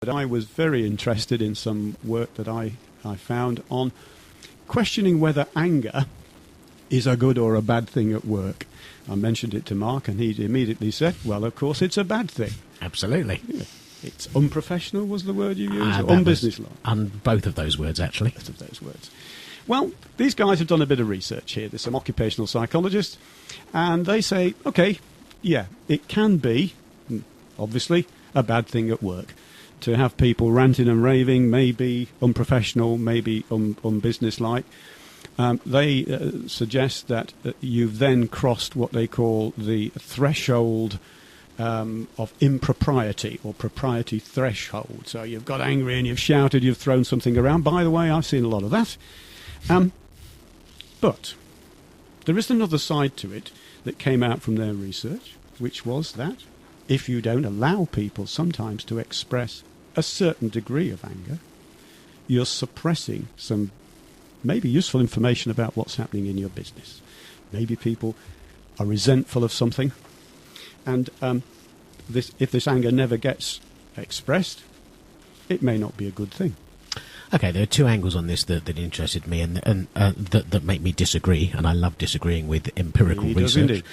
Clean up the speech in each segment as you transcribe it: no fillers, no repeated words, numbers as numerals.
I was very interested in some work that I found on questioning whether anger is a good or a bad thing at work. I mentioned it to Mark, and he immediately said, well, of course, it's a bad thing. Absolutely. Yeah. It's unprofessional, was the word you used, or unbusinesslike? Both of those words, actually. Both of those words. Well, these guys have done a bit of research here. There's some occupational psychologists, and they say, OK, yeah, it can be, obviously, a bad thing at work. To have people ranting and raving may be unprofessional, maybe unbusinesslike. They suggest that you've then crossed what they call the threshold of impropriety, or propriety threshold. So you've got angry and you've shouted, you've thrown something around. By the way, I've seen a lot of that. But there is another side to it that came out from their research, which was that if you don't allow people sometimes to express a certain degree of anger, you're suppressing some maybe useful information about what's happening in your business. Maybe people are resentful of something, and if this anger never gets expressed, it may not be a good thing. Okay, there are two angles on this that interested me and that make me disagree, and I love disagreeing with empirical research.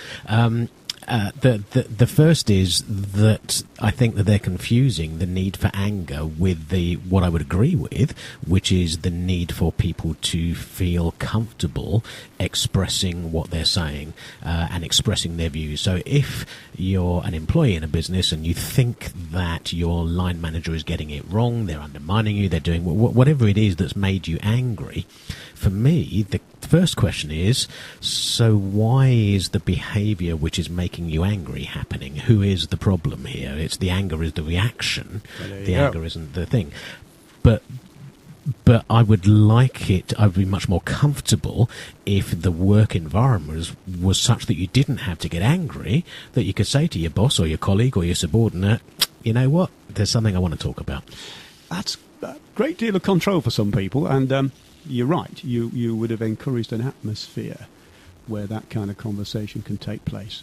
The first is that I think that they're confusing the need for anger with what I would agree with, which is the need for people to feel comfortable expressing what they're saying and expressing their views. So if you're an employee in a business and you think that your line manager is getting it wrong, they're undermining you, they're doing whatever it is that's made you angry, for me, the first question is, so why is the behaviour which is making you angry happening? Who is the problem here? It's the anger is the reaction. The anger isn't the thing. But I would like it, I would be much more comfortable if the work environment was such that you didn't have to get angry, that you could say to your boss or your colleague or your subordinate, you know what, there's something I want to talk about. That's a great deal of control for some people, and you're right, you would have encouraged an atmosphere where that kind of conversation can take place.